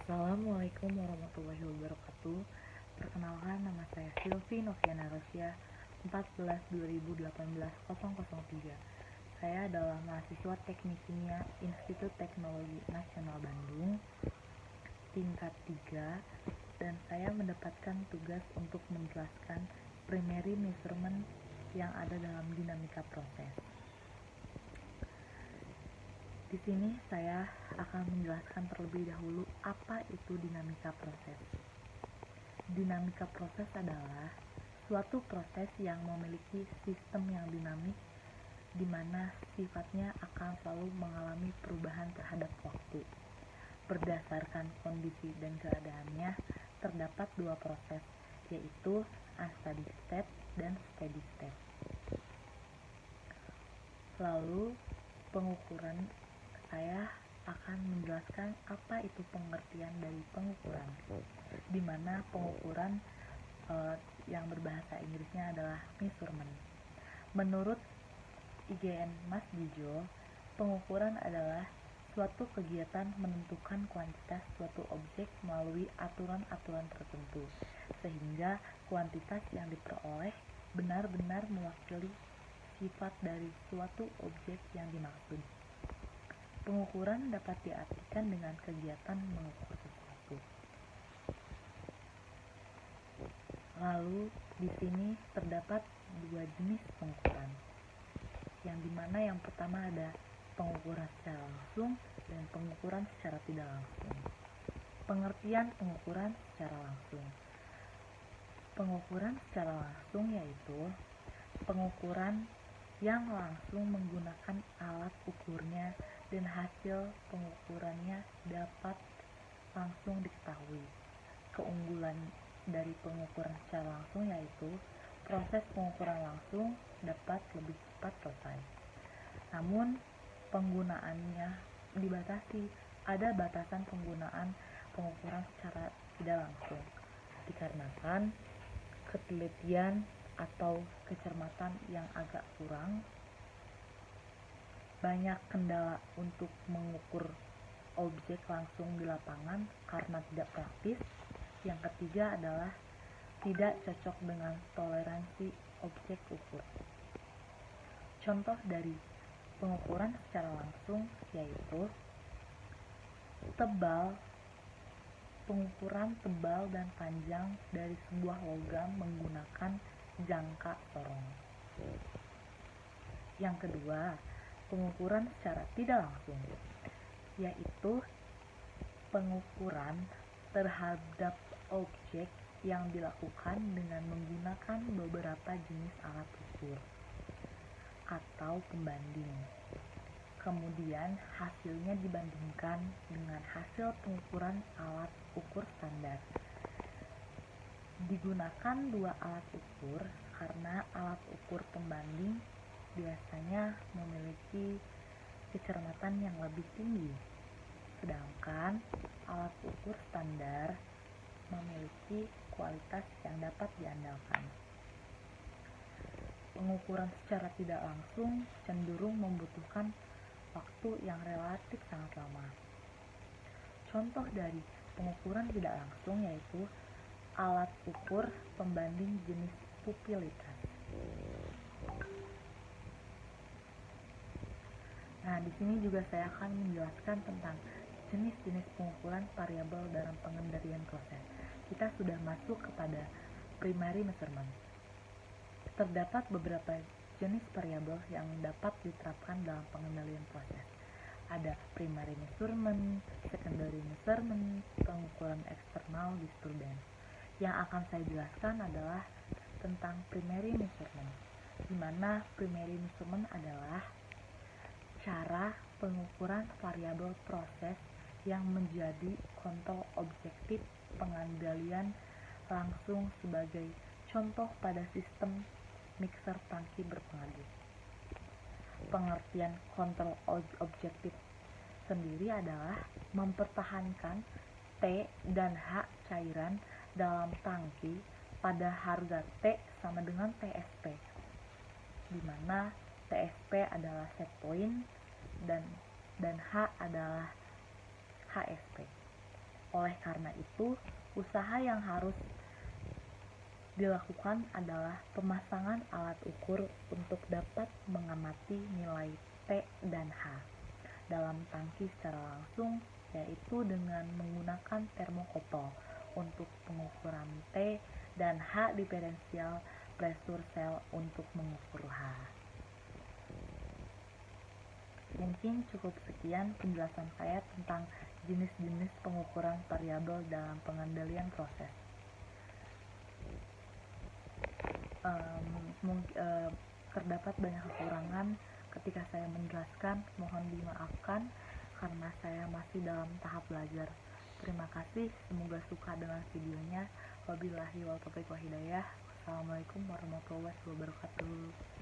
Assalamualaikum warahmatullahi wabarakatuh. Perkenalkan, nama saya Silvi Noviana Rosya, 14/2018/003. Saya adalah mahasiswa Teknik Kimia Institut Teknologi Nasional Bandung, tingkat 3, dan saya mendapatkan tugas untuk menjelaskan primary measurement yang ada dalam dinamika proses. Di sini saya akan menjelaskan terlebih dahulu apa itu dinamika proses. Dinamika proses adalah suatu proses yang memiliki sistem yang dinamis, di mana sifatnya akan selalu mengalami perubahan terhadap waktu. Berdasarkan kondisi dan keadaannya, terdapat dua proses, yaitu unsteady state dan steady state. Lalu, pengukuran, saya akan menjelaskan apa itu pengertian dari pengukuran, di mana pengukuran yang berbahasa Inggrisnya adalah measurement. Menurut IGN Mas Dijo, pengukuran adalah suatu kegiatan menentukan kuantitas suatu objek melalui aturan-aturan tertentu, sehingga kuantitas yang diperoleh benar-benar mewakili sifat dari suatu objek yang dimaksud. Pengukuran dapat diartikan dengan kegiatan mengukur sesuatu. Lalu, di sini terdapat dua jenis pengukuran, yang dimana yang pertama ada pengukuran secara langsung dan pengukuran secara tidak langsung. Pengertian pengukuran secara langsung. Pengukuran secara langsung yaitu pengukuran yang langsung menggunakan alat ukurnya dan hasil pengukurannya dapat langsung diketahui. Keunggulan dari pengukuran secara langsung yaitu proses pengukuran langsung dapat lebih cepat selesai. Namun, penggunaannya dibatasi. Ada batasan penggunaan pengukuran secara tidak langsung, dikarenakan ketelitian atau kecermatan yang agak kurang, banyak kendala untuk mengukur objek langsung di lapangan karena tidak praktis. Yang ketiga adalah tidak cocok dengan toleransi objek ukur. Contoh dari pengukuran secara langsung yaitu pengukuran tebal dan panjang dari sebuah logam menggunakan jangka sorong. Yang kedua, pengukuran secara tidak langsung, yaitu pengukuran terhadap objek yang dilakukan dengan menggunakan beberapa jenis alat ukur atau pembanding. Kemudian hasilnya dibandingkan dengan hasil pengukuran alat ukur standar. Digunakan dua alat ukur karena alat ukur pembanding biasanya memiliki kecermatan yang lebih tinggi, sedangkan alat ukur standar memiliki kualitas yang dapat diandalkan. Pengukuran secara tidak langsung cenderung membutuhkan waktu yang relatif sangat lama. Contoh dari pengukuran tidak langsung yaitu alat ukur pembanding jenis pupilitas. Nah, di sini juga saya akan menjelaskan tentang jenis-jenis pengukuran variabel dalam pengendalian proses. Kita sudah masuk kepada primary measurement. Terdapat beberapa jenis variabel yang dapat diterapkan dalam pengendalian proses. Ada primary measurement, secondary measurement, pengukuran eksternal disturbance. Yang akan saya jelaskan adalah tentang primary measurement, di mana primary measurement adalah cara pengukuran variabel proses yang menjadi kontrol objektif pengendalian langsung sebagai contoh pada sistem mixer tangki berpengadut. Pengertian kontrol objektif sendiri adalah mempertahankan T dan H cairan dalam tangki pada harga T sama dengan TSP, di mana TSP adalah set point dan H adalah HSP. Oleh karena itu, usaha yang harus dilakukan adalah pemasangan alat ukur untuk dapat mengamati nilai T dan H dalam tangki secara langsung, yaitu dengan menggunakan termokopel untuk pengukuran T dan H diferensial pressure sel untuk mengukur H. Mungkin cukup sekian penjelasan saya tentang jenis-jenis pengukuran variabel dalam pengendalian proses. Terdapat banyak kekurangan ketika saya menjelaskan, mohon dimaafkan karena saya masih dalam tahap belajar. Terima kasih, semoga suka dengan videonya. Wabillahi wal taufiq wal hidayah. Wassalamualaikum warahmatullahi wabarakatuh.